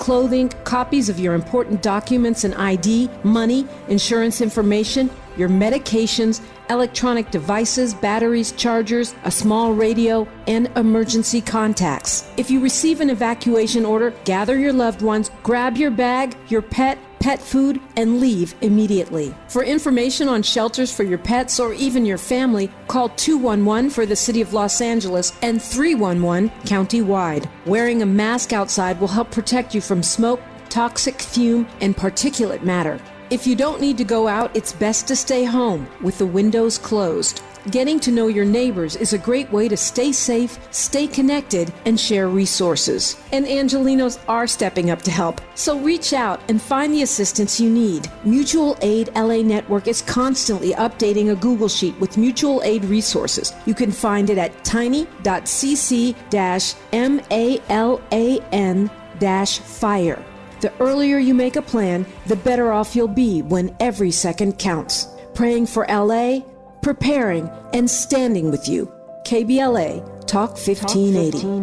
clothing, copies of your important documents and ID, money, insurance information, your medications, electronic devices, batteries, chargers, a small radio, and emergency contacts. If you receive an evacuation order, gather your loved ones, grab your bag, your pet food, and leave immediately. For information on shelters for your pets or even your family, call 211 for the City of Los Angeles and 311 county-wide. Wearing a mask outside will help protect you from smoke, toxic fume, and particulate matter. If you don't need to go out, it's best to stay home with the windows closed. Getting to know your neighbors is a great way to stay safe, stay connected, and share resources. And Angelinos are stepping up to help, so reach out and find the assistance you need. Mutual Aid LA Network is constantly updating a Google Sheet with mutual aid resources. You can find it at tiny.cc-malan-fire. The earlier you make a plan, the better off you'll be when every second counts. Praying for LA, preparing, and standing with you. KBLA, Talk 1580.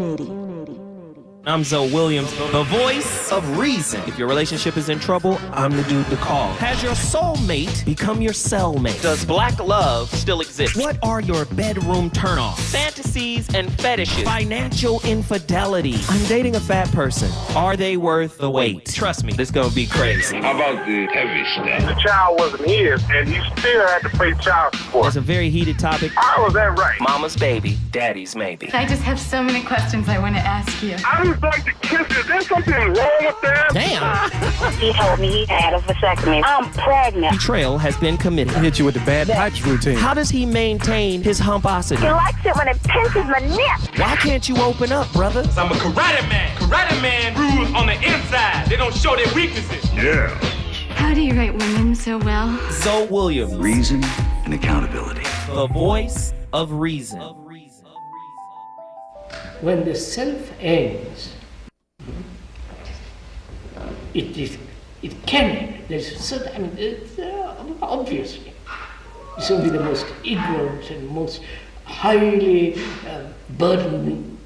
I'm Zoe Williams, the voice of reason. If your relationship is in trouble, I'm the dude to call. Has your soulmate become your cellmate? Does black love still exist? What are your bedroom turnoffs? Fantasies and fetishes. Financial infidelity. I'm dating a fat person. Are they worth the wait? Trust me, this gonna be crazy. How about the heavy stuff? The child wasn't his, and he still had to pay child support. It's a very heated topic. How was that right? Mama's baby, daddy's maybe. I just have so many questions I want to ask you. I just like to kiss you. Is there something wrong with that? Damn. He told me he had a vasectomy. I'm pregnant. Betrayal has been committed. Hit you with the bad pipes routine. How does he maintain his humposity? He likes it when it pinches my neck. Why can't you open up, brother? I'm a karate man. Karate man rules on the inside. They don't show their weaknesses. Yeah. How do you write women so well? Zoe Williams, Reason and accountability. the voice of reason. When the self ends, it can end. There's certain, I mean, it's, obviously, it's only the most ignorant and most highly burdened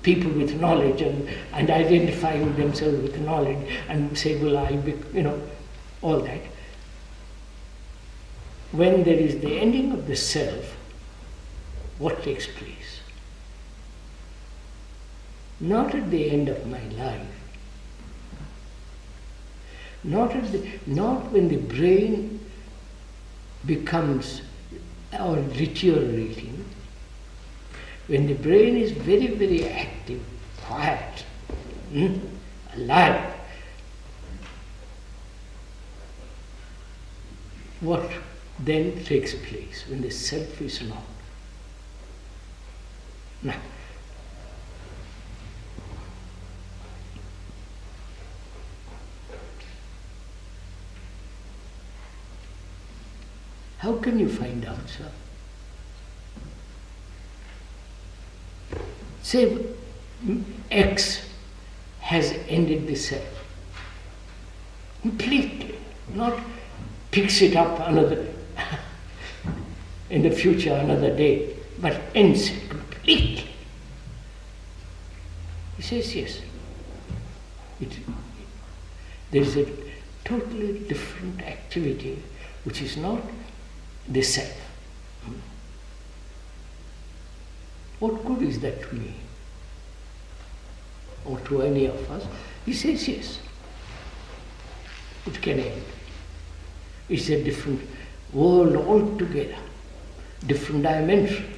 people with knowledge and identifying themselves with knowledge and say, well, all that. When there is the ending of the self, what takes place? Not at the end of my life, not when the brain becomes or deteriorating. When the brain is very, very active, quiet, alive, what then takes place when the self is not? Now, how can you find out, sir? Say X has ended the self completely, not picks it up another in the future another day, but ends it completely. He says yes. There is a totally different activity which is not the self. What good is that to me? Or to any of us? He says yes. It can end. It's a different world altogether, different dimension.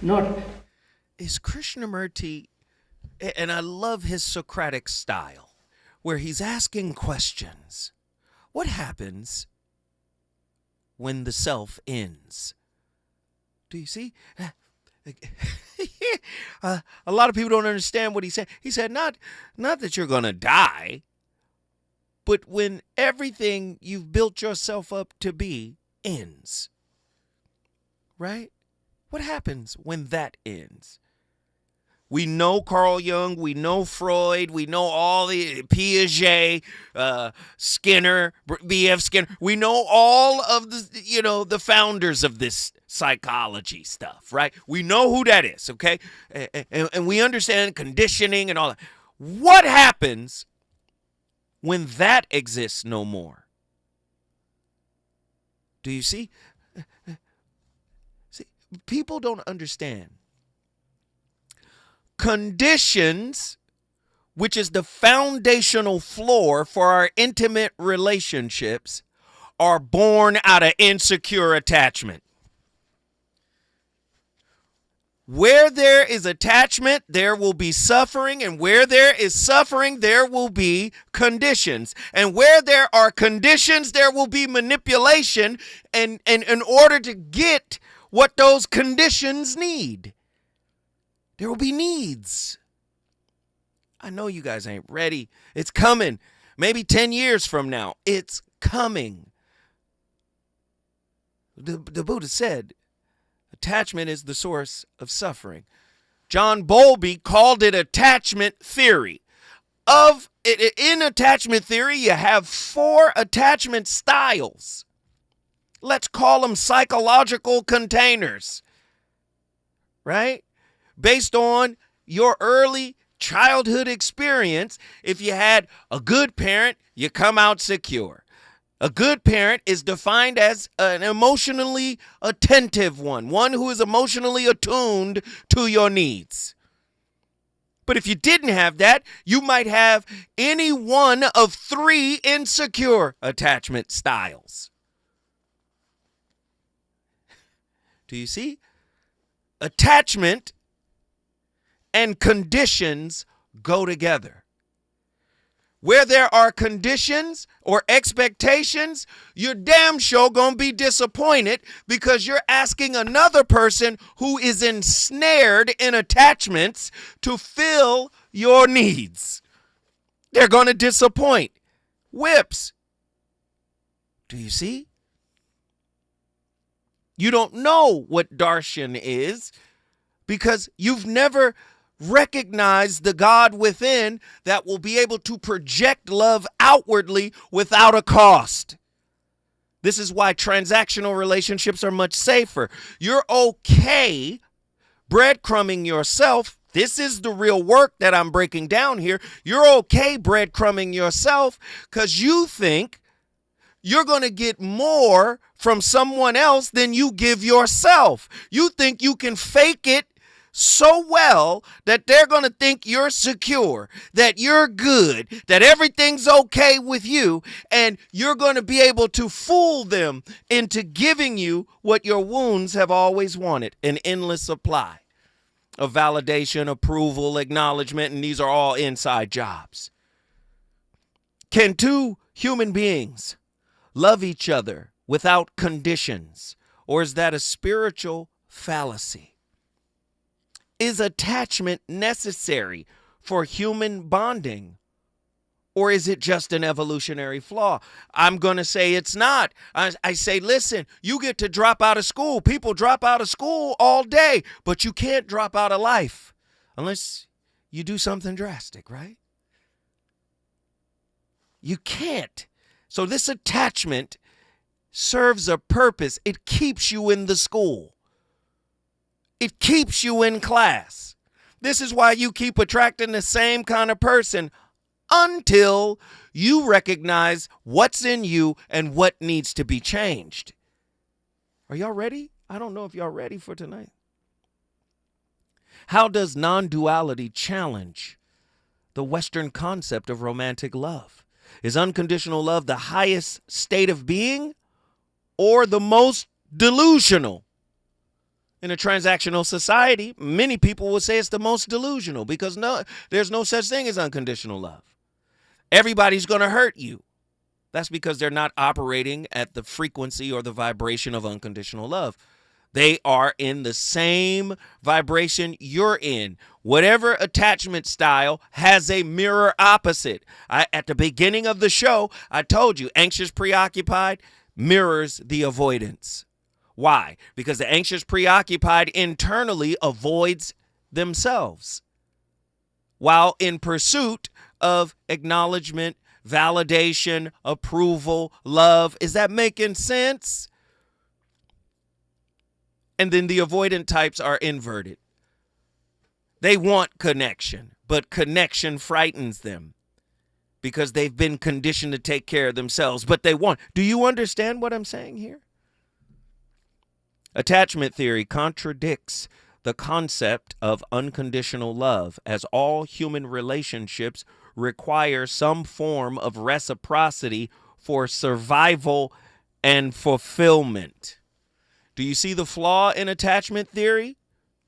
Not. Is Krishnamurti, and I love his Socratic style, where he's asking questions. What happens when the self ends? Do you see? A lot of people don't understand what he said. He said, not that you're going to die, but when everything you've built yourself up to be ends. Right? What happens when that ends? We know Carl Jung, we know Freud, we know all the Piaget, Skinner, B.F. Skinner. We know all of the founders of this psychology stuff, right? We know who that is, okay? And we understand conditioning and all that. What happens when that exists no more? Do you see? See, people don't understand. Conditions, which is the foundational floor for our intimate relationships, are born out of insecure attachment. Where there is attachment, there will be suffering, and where there is suffering, there will be conditions. And where there are conditions, there will be manipulation, and in order to get what those conditions need, there will be needs. I know you guys ain't ready. It's coming. Maybe 10 years from now, it's coming. The Buddha said, attachment is the source of suffering. John Bowlby called it attachment theory. In attachment theory, you have 4 attachment styles. Let's call them psychological containers, right? Based on your early childhood experience, if you had a good parent, you come out secure. A good parent is defined as an emotionally attentive one who is emotionally attuned to your needs. But if you didn't have that, you might have any one of 3 insecure attachment styles. Do you see? Attachment and conditions go together. Where there are conditions or expectations, you're damn sure gonna be disappointed because you're asking another person who is ensnared in attachments to fill your needs. They're gonna disappoint. Whips. Do you see? You don't know what darshan is because you've never recognize the God within that will be able to project love outwardly without a cost. This is why transactional relationships are much safer. You're okay breadcrumbing yourself. This is the real work that I'm breaking down here. You're okay breadcrumbing yourself because you think you're going to get more from someone else than you give yourself. You think you can fake it so well that they're going to think you're secure, that you're good, that everything's okay with you, and you're going to be able to fool them into giving you what your wounds have always wanted, an endless supply of validation, approval, acknowledgement, and these are all inside jobs. Can 2 human beings love each other without conditions, or is that a spiritual fallacy? Is attachment necessary for human bonding? Or is it just an evolutionary flaw? I'm going to say it's not. I say, listen, you get to drop out of school. People drop out of school all day, but you can't drop out of life unless you do something drastic, right? You can't. So this attachment serves a purpose. It keeps you in the school. It keeps you in class. This is why you keep attracting the same kind of person until you recognize what's in you and what needs to be changed. Are y'all ready? I don't know if y'all ready for tonight. How does non-duality challenge the Western concept of romantic love? Is unconditional love the highest state of being or the most delusional? In a transactional society, many people will say it's the most delusional because there's no such thing as unconditional love. Everybody's going to hurt you. That's because they're not operating at the frequency or the vibration of unconditional love. They are in the same vibration you're in. Whatever attachment style has a mirror opposite. At the beginning of the show, I told you anxious, preoccupied mirrors the avoidance. Why? Because the anxious, preoccupied internally avoids themselves while in pursuit of acknowledgement, validation, approval, love. Is that making sense? And then the avoidant types are inverted. They want connection, but connection frightens them because they've been conditioned to take care of themselves, but they want. Do you understand what I'm saying here? Attachment theory contradicts the concept of unconditional love, as all human relationships require some form of reciprocity for survival and fulfillment. Do you see the flaw in attachment theory?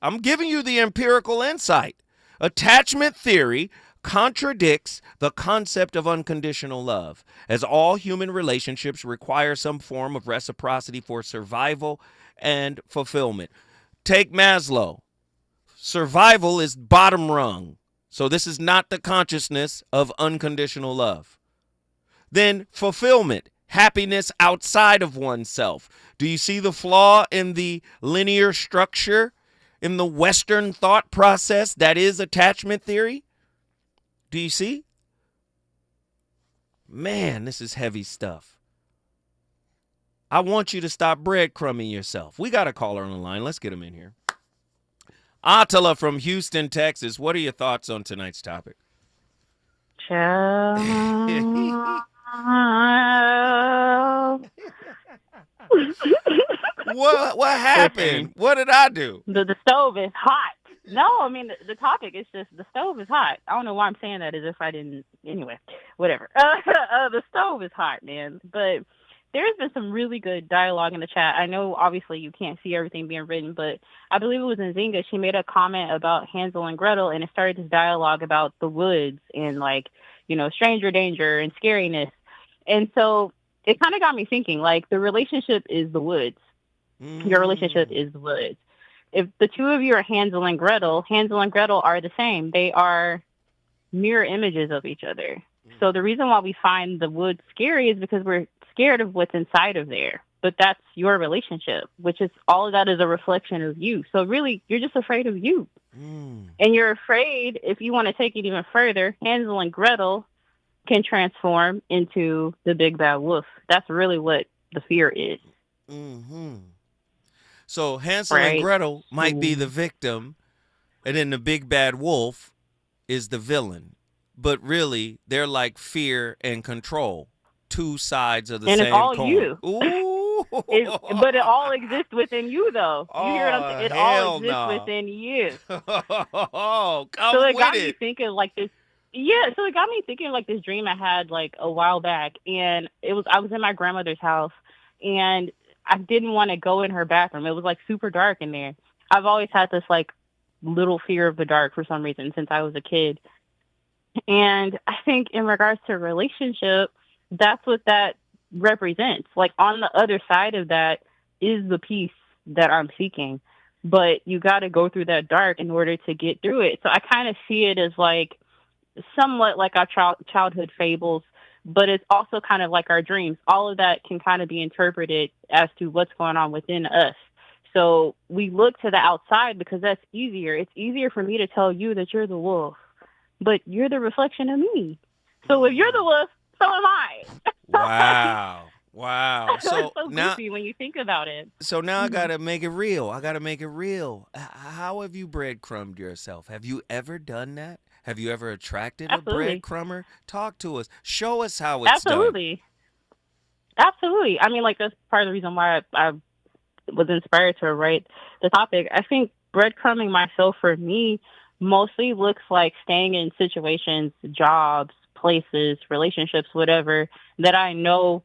I'm giving you the empirical insight. Attachment theory contradicts the concept of unconditional love, as all human relationships require some form of reciprocity for survival and fulfillment. Take Maslow. Survival is bottom rung. So this is not the consciousness of unconditional love. Then fulfillment, happiness outside of oneself. Do you see the flaw in the linear structure in the Western thought process that is attachment theory? Do you see? Man, this is heavy stuff. I want you to stop breadcrumbing yourself. We got a caller on the line. Let's get him in here. Attila from Houston, Texas. What are your thoughts on tonight's topic? What happened? What did I do? The stove is hot. No, I mean, the topic is just the stove is hot. I don't know why I'm saying that as if I didn't. Anyway, whatever. The stove is hot, man. But there's been some really good dialogue in the chat. I know, obviously, you can't see everything being written, but I believe it was Nzinga. She made a comment about Hansel and Gretel, and it started this dialogue about the woods and, like, you know, stranger danger and scariness. And so it kind of got me thinking, like, the relationship is the woods. Your relationship is the woods. If the two of you are Hansel and Gretel are the same. They are mirror images of each other. So the reason why we find the woods scary is because we're scared of what's inside of there. But that's your relationship, which is all of that is a reflection of you. So really, you're just afraid of you. And you're afraid, if you want to take it even further, Hansel and Gretel can transform into the big bad wolf. That's really what the fear is. So Hansel and Gretel might be the victim, and then the big bad wolf is the villain. But really, they're like fear and control, two sides of the same coin. And it's all you. Ooh. But it all exists within you, though. You hear what I'm saying? It all exists within you. Oh, come so it got me thinking like this. Yeah, so it got me thinking like this dream I had like a while back, and I was in my grandmother's house, and I didn't want to go in her bathroom. It was like super dark in there. I've always had this like little fear of the dark for some reason since I was a kid. And I think in regards to relationship, that's what that represents. Like on the other side of that is the peace that I'm seeking. But you got to go through that dark in order to get through it. So I kind of see it as like somewhat like our childhood fables, but it's also kind of like our dreams. All of that can kind of be interpreted as to what's going on within us. So we look to the outside because that's easier. It's easier for me to tell you that you're the wolf, but you're the reflection of me. So if you're the wolf, so am I. Wow. So it's so goofy when you think about it. So now I got to make it real. How have you breadcrumbed yourself? Have you ever done that? Have you ever attracted a breadcrumber? Talk to us. Show us how it's done. Absolutely. I mean, like, that's part of the reason why I was inspired to write the topic. I think breadcrumbing myself for me mostly looks like staying in situations, jobs, places, relationships, whatever, that I know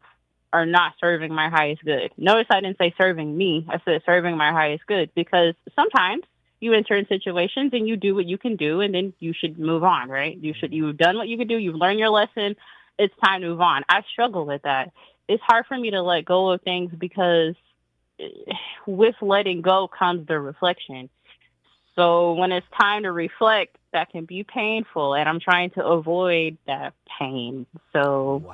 are not serving my highest good. Notice I didn't say serving me. I said serving my highest good, because sometimes you enter in situations and you do what you can do, and then you should move on, right? You've done what you can do. You've learned your lesson. It's time to move on. I struggle with that. It's hard for me to let go of things because with letting go comes the reflection. So when it's time to reflect, that can be painful, and I'm trying to avoid that pain. So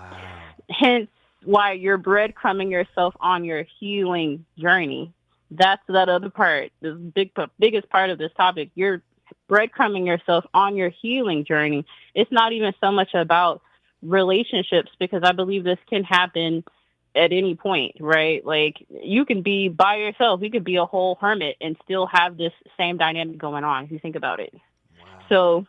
hence why you're breadcrumbing yourself on your healing journey. That's that other part, the biggest part of this topic. You're breadcrumbing yourself on your healing journey. It's not even so much about relationships, because I believe this can happen at any point, right? Like, you can be by yourself. You could be a whole hermit and still have this same dynamic going on, if you think about it. So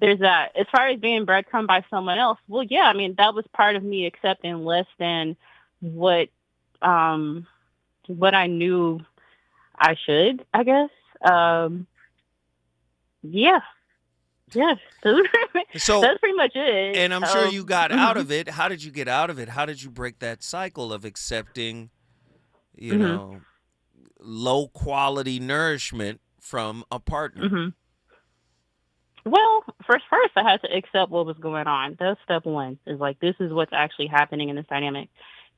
there's that. As far as being breadcrumbed by someone else, well, yeah, I mean, that was part of me accepting less than what I knew I should, I guess. Yeah. So that's pretty much it. And I'm sure you got out of it. How did you get out of it? How did you break that cycle of accepting, you know, low quality nourishment from a partner? Well, first, I had to accept what was going on. That's step one. Is like, this is what's actually happening in this dynamic.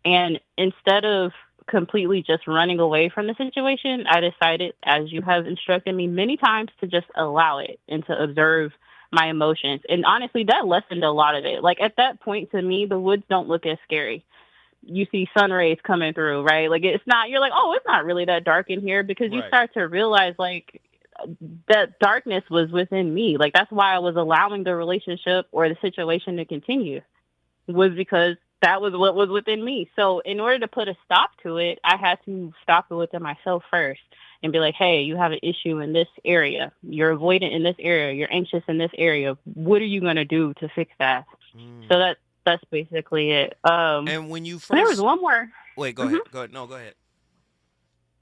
And instead of completely just running away from the situation, I decided, as you have instructed me many times, to just allow it and to observe my emotions. And honestly, that lessened a lot of it. Like, at that point, to me, the woods don't look as scary. You see sun rays coming through, right? Like, it's not, you're like, oh, it's not really that dark in here, because you start to realize, like, that darkness was within me. Like, that's why I was allowing the relationship or the situation to continue, was because that was what was within me. So in order to put a stop to it, I had to stop it within myself first and be like, hey, you have an issue in this area. You're avoidant in this area. You're anxious in this area. What are you going to do to fix that? So that's basically it. And when you first... There was one more. Wait, go ahead. Go ahead. No, go ahead.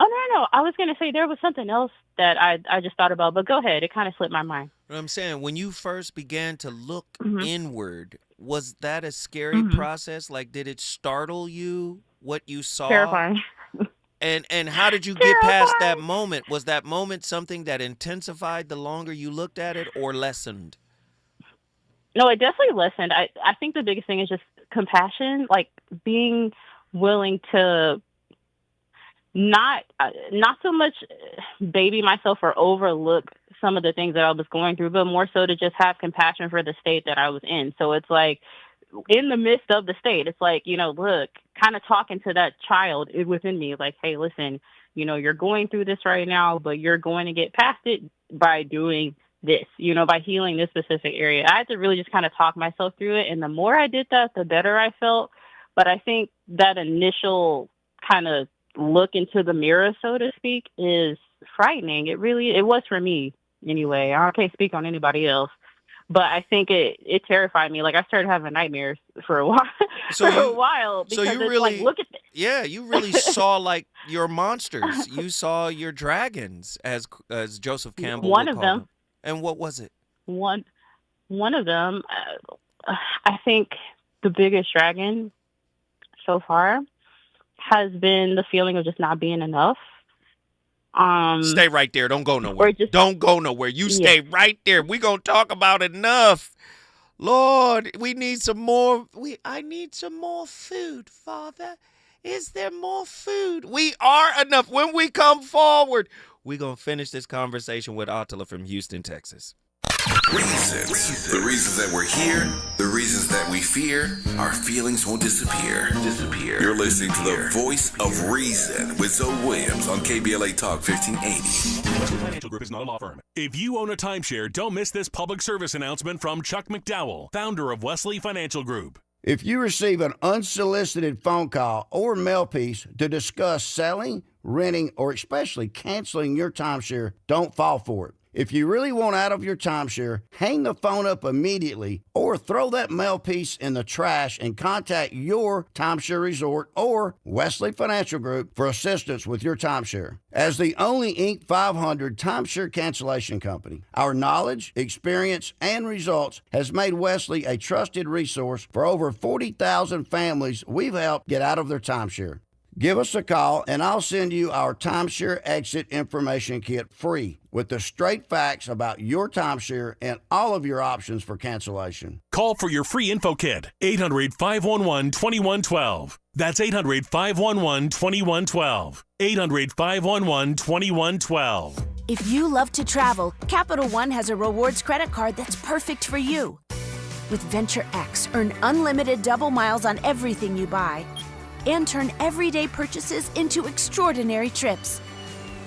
Oh, no. I was going to say there was something else that I just thought about, but go ahead. It kind of slipped my mind. What I'm saying, when you first began to look inward, was that a scary process? Like, did it startle you, what you saw? Terrifying. And how did you get past that moment? Was that moment something that intensified the longer you looked at it, or lessened? No, it definitely lessened. I think the biggest thing is just compassion, like being willing to not so much baby myself or overlook some of the things that I was going through, but more so to just have compassion for the state that I was in. So it's like, in the midst of the state, it's like, you know, look, kind of talking to that child within me, like, hey, listen, you know, you're going through this right now, but you're going to get past it by doing this, you know, by healing this specific area. I had to really just kind of talk myself through it. And the more I did that, the better I felt. But I think that initial kind of look into the mirror, so to speak, is frightening. It was for me anyway. I can't speak on anybody else, but I think it terrified me. Like, I started having nightmares for a while. Because you really, like, look at this. Yeah, you really saw like your monsters. You saw your dragons, as Joseph Campbell one would of call them. them. And what was it? One of them, I think the biggest dragon so far has been the feeling of just not being enough. Stay right there. Don't go nowhere. Don't go nowhere. You stay right there. We're going to talk about enough. Lord, we need some more. I need some more food, Father. Is there more food? We are enough. When we come forward, we're going to finish this conversation with Attila from Houston, Texas. Reasons. The reasons that we're here, the reasons that we fear, our feelings won't disappear. You're listening to the voice of reason with Zoe Williams on KBLA Talk 1580. Wesley Financial Group is not a law firm. If you own a timeshare, don't miss this public service announcement from Chuck McDowell, founder of Wesley Financial Group. If you receive an unsolicited phone call or mail piece to discuss selling, renting, or especially canceling your timeshare, don't fall for it. If you really want out of your timeshare, hang the phone up immediately or throw that mail piece in the trash and contact your timeshare resort or Wesley Financial Group for assistance with your timeshare. As the only Inc. 500 timeshare cancellation company, our knowledge, experience, and results has made Wesley a trusted resource for over 40,000 families we've helped get out of their timeshare. Give us a call, and I'll send you our timeshare exit information kit free with the straight facts about your timeshare and all of your options for cancellation. Call for your free info kit, 800-511-2112. That's 800-511-2112. 800-511-2112. If you love to travel, Capital One has a rewards credit card that's perfect for you. With Venture X, earn unlimited double miles on everything you buy and turn everyday purchases into extraordinary trips.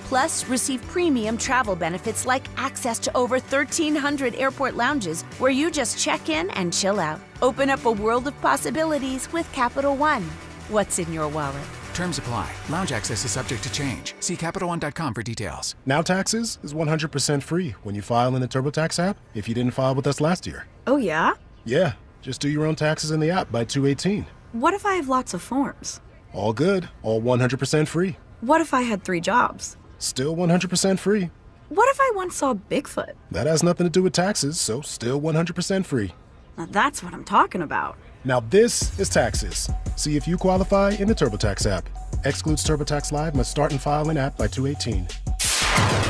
Plus, receive premium travel benefits like access to over 1,300 airport lounges where you just check in and chill out. Open up a world of possibilities with Capital One. What's in your wallet? Terms apply. Lounge access is subject to change. See CapitalOne.com for details. Now Taxes is 100% free when you file in the TurboTax app if you didn't file with us last year. Oh, yeah? Yeah, just do your own taxes in the app by 2/18. What if I have lots of forms? All good, all 100% free. What if I had 3 jobs? Still 100% free. What if I once saw Bigfoot? That has nothing to do with taxes, so still 100% free. Now that's what I'm talking about. Now this is Taxes. See if you qualify in the TurboTax app. Excludes TurboTax Live, must start and file in app by 2/18.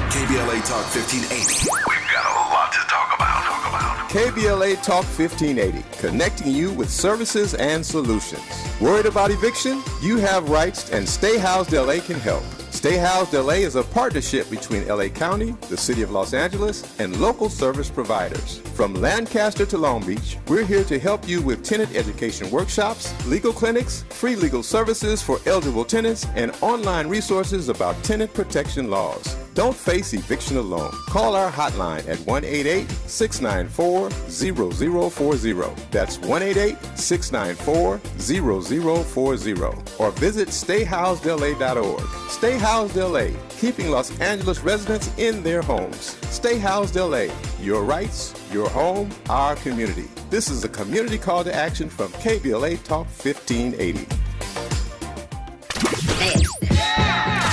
KBLA Talk 1580. We've got a lot to talk about. KBLA Talk 1580, connecting you with services and solutions. Worried about eviction? You have rights, and Stay Housed LA can help. Stay Housed LA is a partnership between LA County, the City of Los Angeles, and local service providers. From Lancaster to Long Beach, we're here to help you with tenant education workshops, legal clinics, free legal services for eligible tenants, and online resources about tenant protection laws. Don't face eviction alone. Call our hotline at 1-888-694-0040. That's 1-888-694-0040. Or visit stayhousedla.org. Stay Housed LA, keeping Los Angeles residents in their homes. Stay Housed LA, your rights, your home, our community. This is a community call to action from KBLA Talk 1580.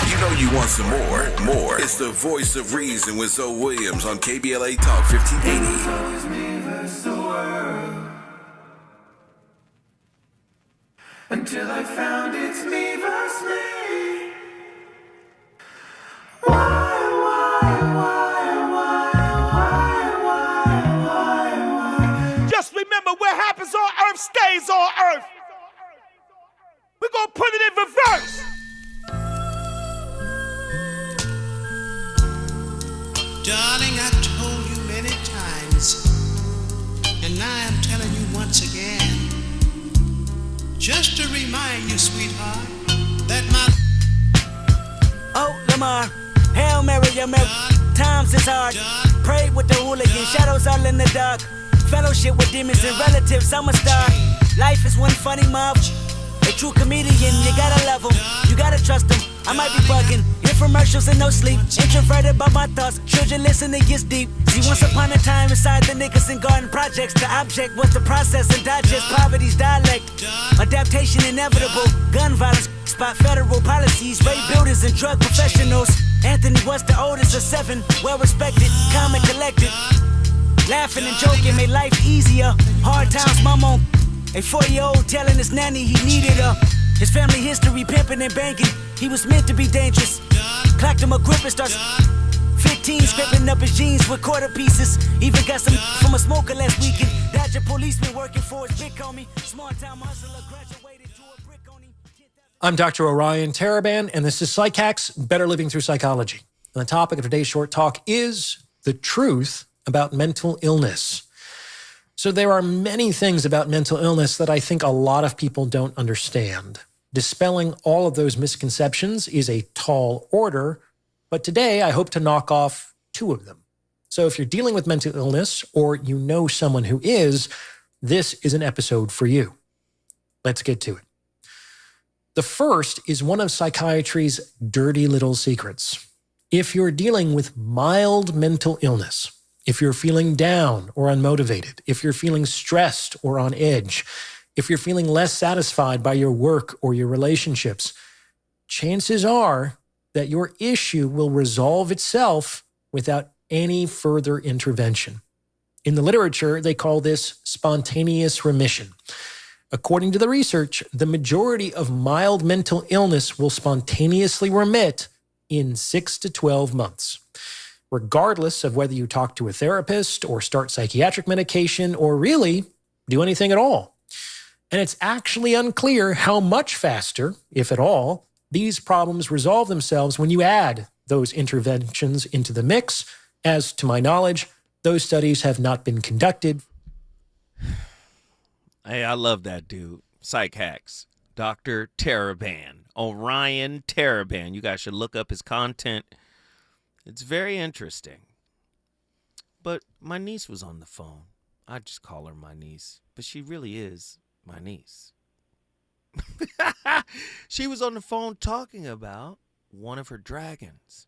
You know you want some more. It's the voice of reason with Zoe Williams on KBLA Talk 1580. Until I found it's me versus me. Just remember, what happens on earth stays on earth. We're gonna put it in reverse. Darling, I've told you many times, and now I'm telling you once again, just to remind you, sweetheart, that my... Oh, Lamar, Hail Mary, your Mary, times is hard. Pray with the hooligan, shadows all in the dark. Fellowship with demons and relatives, I'm a star. Life is one funny mob. A true comedian, you gotta love him, you gotta trust him. I might be bugging, infomercials and no sleep. Introverted by my thoughts, children listen, it gets deep. See, once upon a time inside the Nicholson Garden Projects, the object was to process and digest poverty's dialect. Adaptation inevitable, gun violence, spot federal policies, rape builders and drug professionals. Anthony was the oldest of 7, well respected, calm and collected. Laughing and joking made life easier. Hard times, mama. A 4-year-old telling his nanny he needed her. His family history, pimping and banking. He was meant to be dangerous. Clocked him a grip and starts 15, scraping up his jeans with quarter pieces. Even got some from a smoker last weekend. Dodger policeman working for his big homie. Small time hustler graduated to a brick on him. I'm Dr. Orion Taraban, and this is Psych Hacks, Better Living Through Psychology. And the topic of today's short talk is the truth about mental illness. So there are many things about mental illness that I think a lot of people don't understand. Dispelling all of those misconceptions is a tall order, but today I hope to knock off 2 of them. So if you're dealing with mental illness or you know someone who is, this is an episode for you. Let's get to it. The first is one of psychiatry's dirty little secrets. If you're dealing with mild mental illness, if you're feeling down or unmotivated, if you're feeling stressed or on edge, if you're feeling less satisfied by your work or your relationships, chances are that your issue will resolve itself without any further intervention. In the literature, they call this spontaneous remission. According to the research, the majority of mild mental illness will spontaneously remit in 6 to 12 months. Regardless of whether you talk to a therapist or start psychiatric medication or really do anything at all. And it's actually unclear how much faster, if at all, these problems resolve themselves when you add those interventions into the mix. As to my knowledge, those studies have not been conducted. Hey, I love that dude. Psych Hacks. Dr. Taraban. Orion Taraban. You guys should look up his content. It's very interesting. But my niece was on the phone. I just call her my niece, but she really is my niece. She was on the phone talking about one of her dragons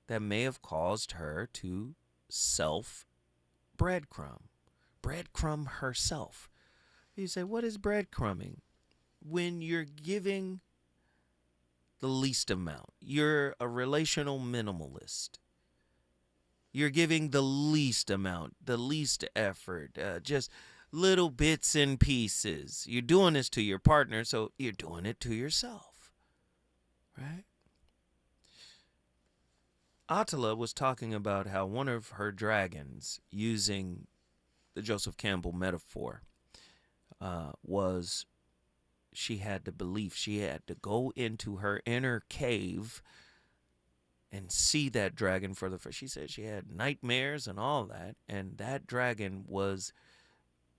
that may have caused her to breadcrumb herself. You say, what is breadcrumbing? When you're giving the least amount, you're a relational minimalist. You're giving the least amount, the least effort, just little bits and pieces. You're doing this to your partner, so you're doing it to yourself, right? Attila was talking about how one of her dragons, using the Joseph Campbell metaphor, was she had the belief she had to go into her inner cave and see that dragon for the first. She said she had nightmares and all that, and that dragon was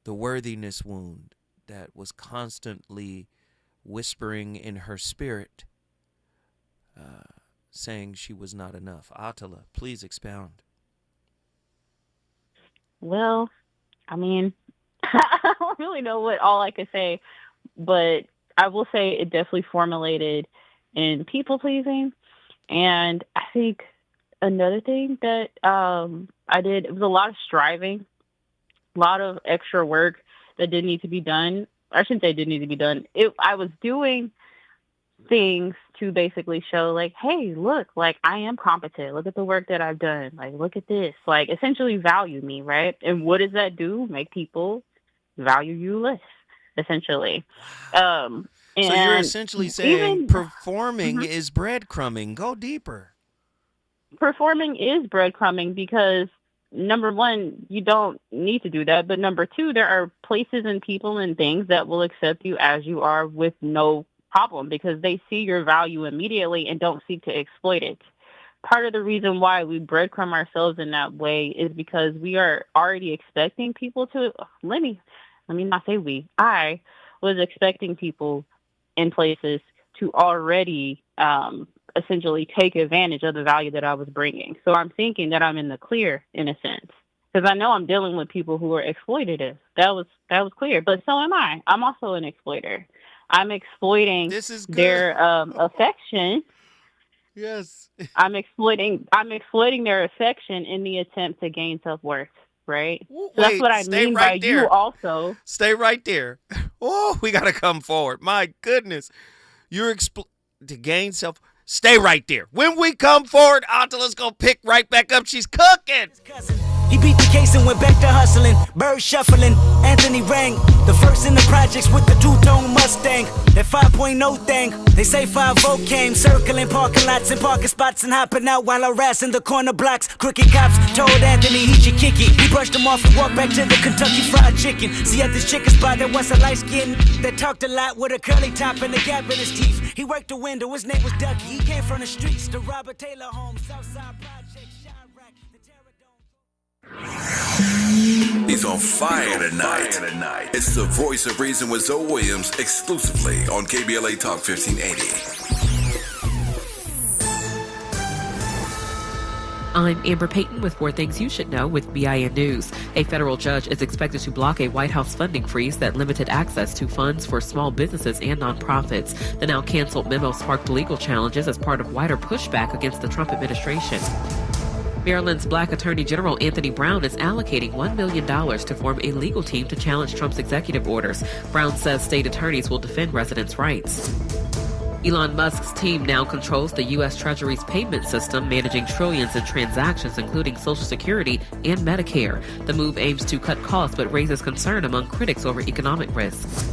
the worthiness wound that was constantly whispering in her spirit, saying she was not enough. Attila, please expound. Well, I mean, I don't really know what all I could say, but I will say it definitely formulated in people pleasing. And I think another thing that I did, it was a lot of striving, a lot of extra work that didn't need to be done. I shouldn't say it didn't need to be done. I was doing things to basically show, like, hey, look, like, I am competent. Look at the work that I've done. Like, look at this. Like, essentially value me, right? And what does that do? Make people value you less, essentially. So you're essentially saying performing is breadcrumbing. Go deeper. Performing is breadcrumbing because, number one, you don't need to do that. But number two, there are places and people and things that will accept you as you are with no problem because they see your value immediately and don't seek to exploit it. Part of the reason why we breadcrumb ourselves in that way is because we are already expecting people to, let me not say we, I was expecting people in places to already essentially take advantage of the value that I was bringing. So I'm thinking that I'm in the clear in a sense because I know I'm dealing with people who are exploitative. That was clear, but so am I. I'm also an exploiter. I'm exploiting their affection. Yes. I'm exploiting their affection in the attempt to gain self-worth, right? So that's what I mean by you also. Stay right there. Oh, we got to come forward. My goodness. You're to gain self. Stay right there. When we come forward, Attila's going to pick right back up. She's cooking. He beat the case and went back to hustling. Bird shuffling, Anthony rang. The first in the projects with the two-tone Mustang. That 5.0 thing. They say 5-0 came, circling parking lots and parking spots and hopping out while harassing the corner blocks. Crooked cops told Anthony he should kick it. He brushed him off and walked back to the Kentucky Fried Chicken. See, at this chicken spot there was a light skin that talked a lot with a curly top and a gap in his teeth. He worked the window, his name was Ducky. He came from the streets, the Robert Taylor home, Southside Project, Chirac, the He's on fire tonight. It's the Voice of Reason with Zoe Williams, exclusively on KBLA Talk 1580. I'm Amber Payton with 4 Things You Should Know with BIN News. A federal judge is expected to block a White House funding freeze that limited access to funds for small businesses and nonprofits. The now canceled memo sparked legal challenges as part of wider pushback against the Trump administration. Maryland's Black Attorney General Anthony Brown is allocating $1 million to form a legal team to challenge Trump's executive orders. Brown says state attorneys will defend residents' rights. Elon Musk's team now controls the U.S. Treasury's payment system, managing trillions in transactions, including Social Security and Medicare. The move aims to cut costs but raises concern among critics over economic risks.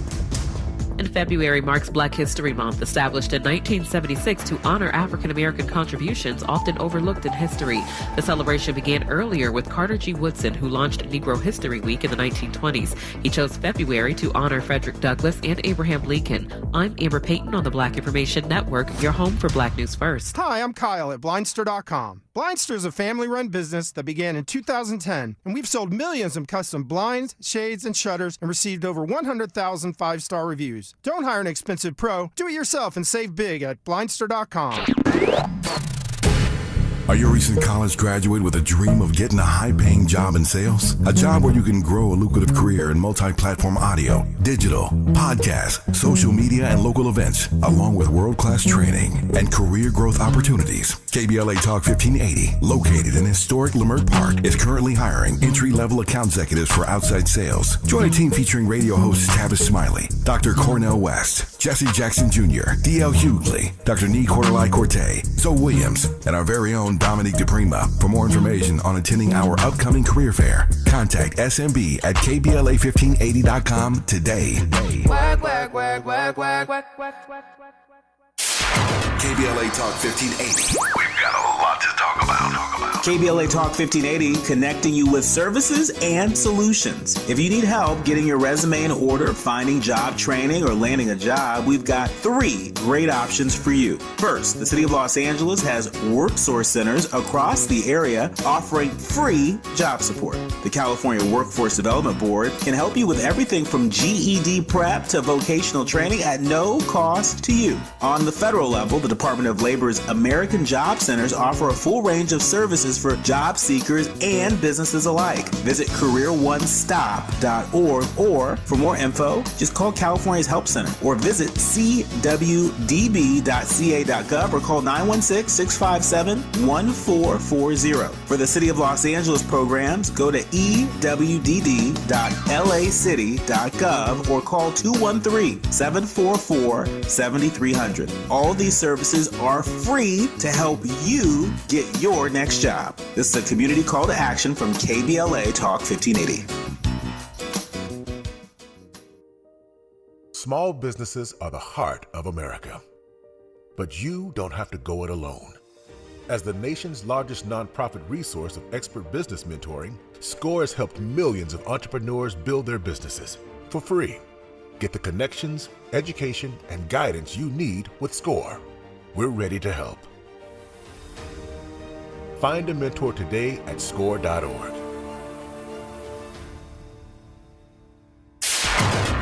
And February marks Black History Month, established in 1976 to honor African-American contributions often overlooked in history. The celebration began earlier with Carter G. Woodson, who launched Negro History Week in the 1920s. He chose February to honor Frederick Douglass and Abraham Lincoln. I'm Amber Payton on the Black Information Network, your home for Black News First. Hi, I'm Kyle at Blindster.com. Blindster is a family-run business that began in 2010, and we've sold millions of custom blinds, shades, and shutters and received over 100,000 five-star reviews. Don't hire an expensive pro. Do it yourself and save big at Blindster.com. Are you a recent college graduate with a dream of getting a high-paying job in sales? A job where you can grow a lucrative career in multi-platform audio, digital, podcast, social media, and local events, along with world-class training and career growth opportunities. KBLA Talk 1580, located in historic Leimert Park, is currently hiring entry-level account executives for outside sales. Join a team featuring radio hosts Tavis Smiley, Dr. Cornell West, Jesse Jackson Jr., D.L. Hughley, Dr. Nee Cordelai-Corte, Zoe Williams, and our very own Dominique DePrima. For more information on attending our upcoming career fair, contact SMB at KBLA1580.com today. KBLA Talk 1580. We've got a lot to talk about. KBLA Talk 1580, connecting you with services and solutions. If you need help getting your resume in order, finding job training, or landing a job, we've got 3 great options for you. First, the City of Los Angeles has WorkSource centers across the area offering free job support. The California Workforce Development Board can help you with everything from GED prep to vocational training at no cost to you. On the federal level, the Department of Labor's American Job Centers offer a full range of services for job seekers and businesses alike. Visit careeronestop.org, or for more info, just call California's Help Center or visit cwdb.ca.gov or call 916-657-1440. For the City of Los Angeles programs, go to ewd.lacity.gov or call 213-744-7300. All these services are free to help you get your next job. This is a community call to action from KBLA Talk 1580. Small businesses are the heart of America. But you don't have to go it alone. As the nation's largest nonprofit resource of expert business mentoring, SCORE has helped millions of entrepreneurs build their businesses for free. Get the connections, education, and guidance you need with SCORE. We're ready to help. Find a mentor today at score.org.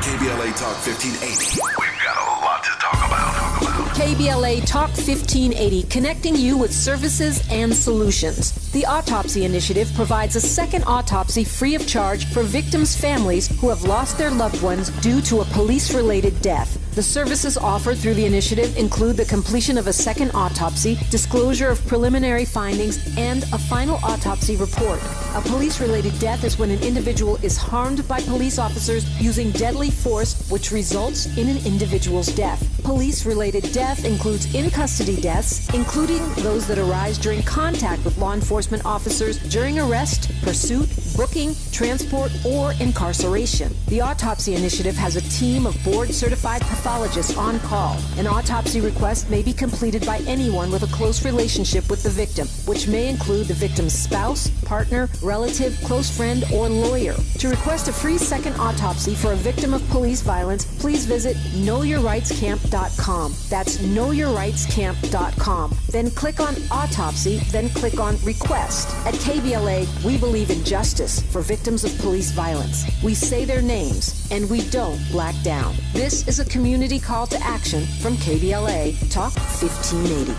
KBLA Talk 1580. We've got a lot to talk about. KBLA Talk 1580, connecting you with services and solutions. The Autopsy Initiative provides a second autopsy free of charge for victims' families who have lost their loved ones due to a police-related death. The services offered through the initiative include the completion of a second autopsy, disclosure of preliminary findings, and a final autopsy report. A police-related death is when an individual is harmed by police officers using deadly force, which results in an individual's death. Police-related death includes in-custody deaths, including those that arise during contact with law enforcement officers during arrest, pursuit, booking, transport, or incarceration. The Autopsy Initiative has a team of board-certified pathologists on call. An autopsy request may be completed by anyone with a close relationship with the victim, which may include the victim's spouse, partner, relative, close friend, or lawyer. To request a free second autopsy for a victim of police violence, please visit knowyourrightscamp.com. That's knowyourrightscamp.com. Then click on Autopsy, then click on Request. At KBLA, we believe in justice for victims of police violence. We say their names, and we don't black down. This is a community call to action from KBLA Talk 1580.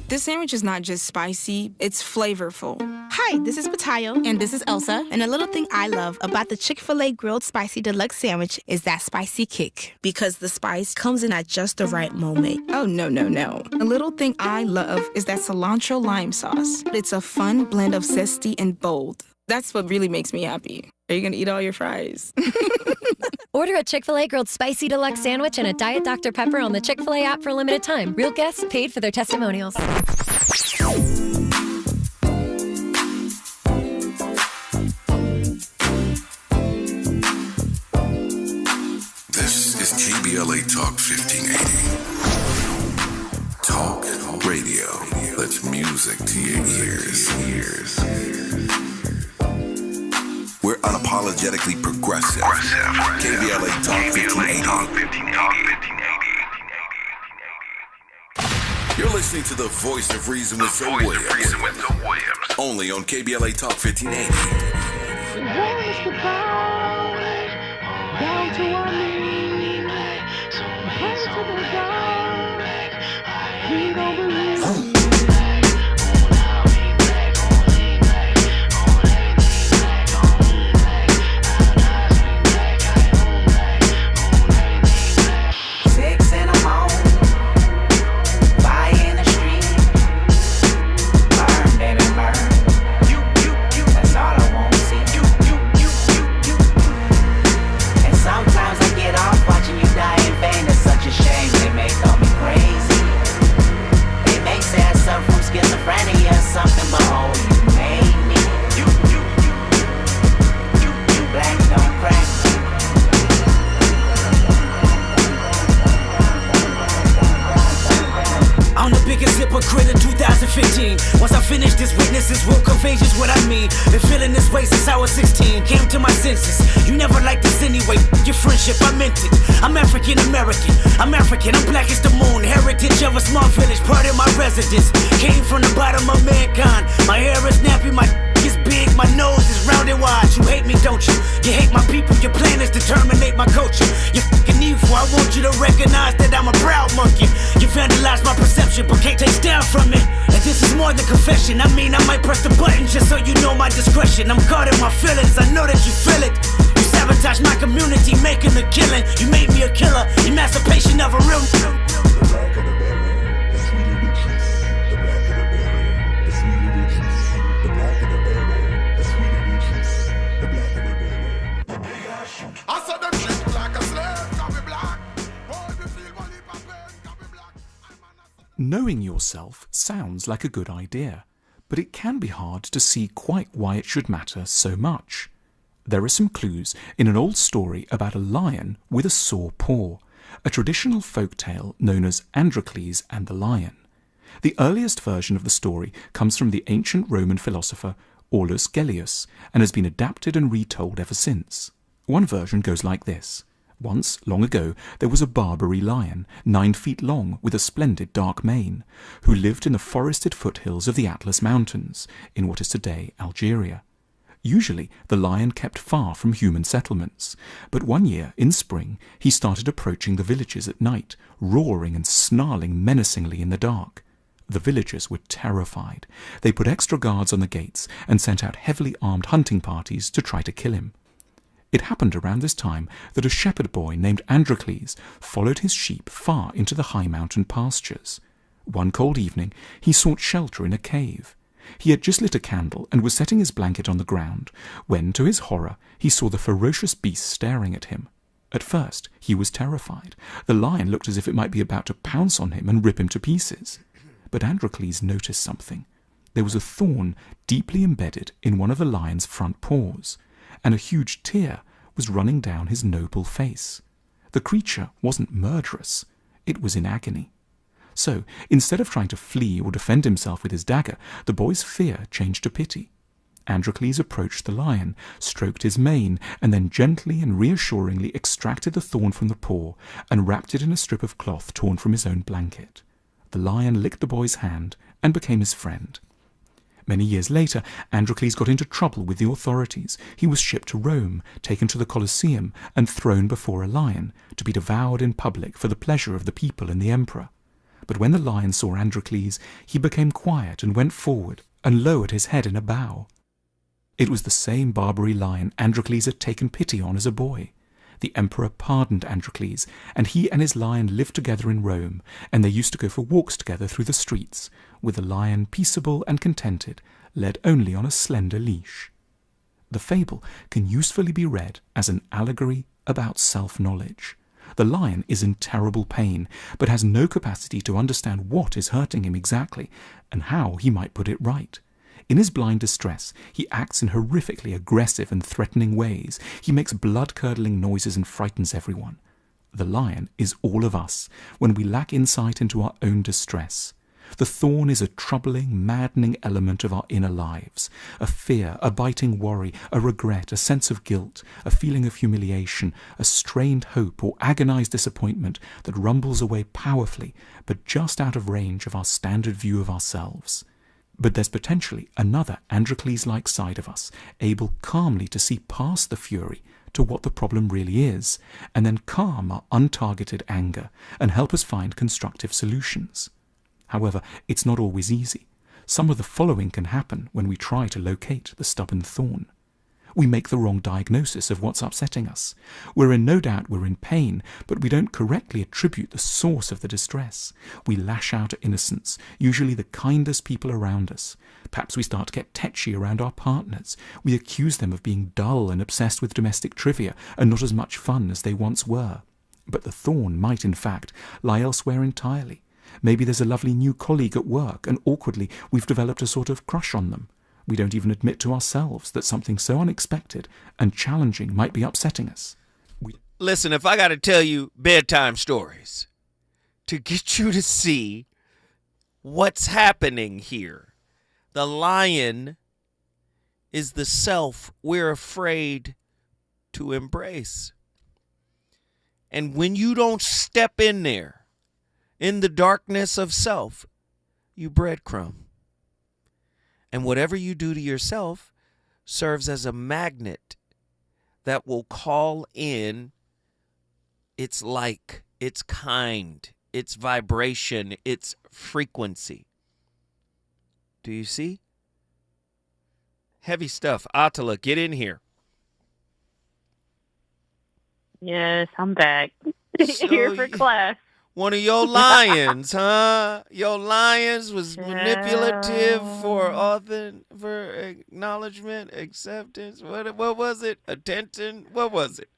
This sandwich is not just spicy, it's flavorful. Hi, this is Patayo. And this is Elsa. And a little thing I love about the Chick-fil-A Grilled Spicy Deluxe Sandwich is that spicy kick. Because the spice comes in at just the right moment. Oh, no. A little thing I love is that cilantro lime sauce. It's a fun blend of zesty and bold. That's what really makes me happy. Are you going to eat all your fries? Order a Chick-fil-A Grilled Spicy Deluxe Sandwich and a Diet Dr. Pepper on the Chick-fil-A app for a limited time. Real guests paid for their testimonials. This is KBLA Talk 1580. Talk radio. That's music to your ears. We're unapologetically progressive. KBLA Talk 1580. You're listening to the voice of reason with Zoe Williams. Only on KBLA Talk 1580. Down to our knees, hands to the God. We don't believe. hypocrite in 2015. Once I finish this, witnesses will convey just what I mean. Been feeling this way since I was 16. Came to my senses. You never liked this anyway. Your friendship, I meant it. I'm African American. I'm African. I'm black as the moon. Heritage of a small village. Part of my residence. Came from the bottom of mankind. My hair is nappy. My is big. My nose is round and wide. You hate me, don't you? You hate my people. Your plan is to terminate my culture. You're fucking evil. I want you to recognize that I'm a proud monkey. You vandalize my perception, but can't take down from it. And this is more than confession. I mean, I might press the button just so you know my discretion. I'm caught in my feelings. I know that you feel it. You sabotage my community, making a killing. You made me a killer. Emancipation of a real. Knowing yourself sounds like a good idea, but it can be hard to see quite why it should matter so much. There are some clues in an old story about a lion with a sore paw, a traditional folk tale known as Androcles and the Lion. The earliest version of the story comes from the ancient Roman philosopher Aulus Gellius and has been adapted and retold ever since. One version goes like this. Once, long ago, there was a Barbary lion, 9 feet long with a splendid dark mane, who lived in the forested foothills of the Atlas Mountains, in what is today Algeria. Usually, the lion kept far from human settlements, but one year, in spring, he started approaching the villages at night, roaring and snarling menacingly in the dark. The villagers were terrified. They put extra guards on the gates and sent out heavily armed hunting parties to try to kill him. It happened around this time that a shepherd boy named Androcles followed his sheep far into the high mountain pastures. One cold evening, he sought shelter in a cave. He had just lit a candle and was setting his blanket on the ground when, to his horror, he saw the ferocious beast staring at him. At first, he was terrified. The lion looked as if it might be about to pounce on him and rip him to pieces. But Androcles noticed something. There was a thorn deeply embedded in one of the lion's front paws, and a huge tear was running down his noble face. The creature wasn't murderous, it was in agony. So, instead of trying to flee or defend himself with his dagger, the boy's fear changed to pity. Androcles approached the lion, stroked his mane, and then gently and reassuringly extracted the thorn from the paw and wrapped it in a strip of cloth torn from his own blanket. The lion licked the boy's hand and became his friend. Many years later, Androcles got into trouble with the authorities. He was shipped to Rome, taken to the Colosseum, and thrown before a lion, to be devoured in public for the pleasure of the people and the emperor. But when the lion saw Androcles, he became quiet and went forward, and lowered his head in a bow. It was the same Barbary lion Androcles had taken pity on as a boy. The emperor pardoned Androcles, and he and his lion lived together in Rome, and they used to go for walks together through the streets, with the lion peaceable and contented, led only on a slender leash. The fable can usefully be read as an allegory about self-knowledge. The lion is in terrible pain, but has no capacity to understand what is hurting him exactly, and how he might put it right. In his blind distress, he acts in horrifically aggressive and threatening ways. He makes blood-curdling noises and frightens everyone. The lion is all of us when we lack insight into our own distress. The thorn is a troubling, maddening element of our inner lives, a fear, a biting worry, a regret, a sense of guilt, a feeling of humiliation, a strained hope or agonized disappointment that rumbles away powerfully, but just out of range of our standard view of ourselves. But there's potentially another Androcles-like side of us, able calmly to see past the fury to what the problem really is, and then calm our untargeted anger and help us find constructive solutions. However, it's not always easy. Some of the following can happen when we try to locate the stubborn thorn. We make the wrong diagnosis of what's upsetting us. We're in no doubt we're in pain, but we don't correctly attribute the source of the distress. We lash out at innocents, usually the kindest people around us. Perhaps we start to get tetchy around our partners. We accuse them of being dull and obsessed with domestic trivia and not as much fun as they once were. But the thorn might, in fact, lie elsewhere entirely. Maybe there's a lovely new colleague at work, and awkwardly we've developed a sort of crush on them. We don't even admit to ourselves that something so unexpected and challenging might be upsetting us. Listen, if I got to tell you bedtime stories to get you to see what's happening here. The lion is the self we're afraid to embrace. And when you don't step in there, in the darkness of self, you breadcrumb. And whatever you do to yourself serves as a magnet that will call in its like, its kind, its vibration, its frequency. Do you see? Heavy stuff. Attila, get in here. Yes, I'm back. Here for class. One of your lions, huh? Your lions was manipulative for acknowledgement, acceptance. What was it? Attention? What was it?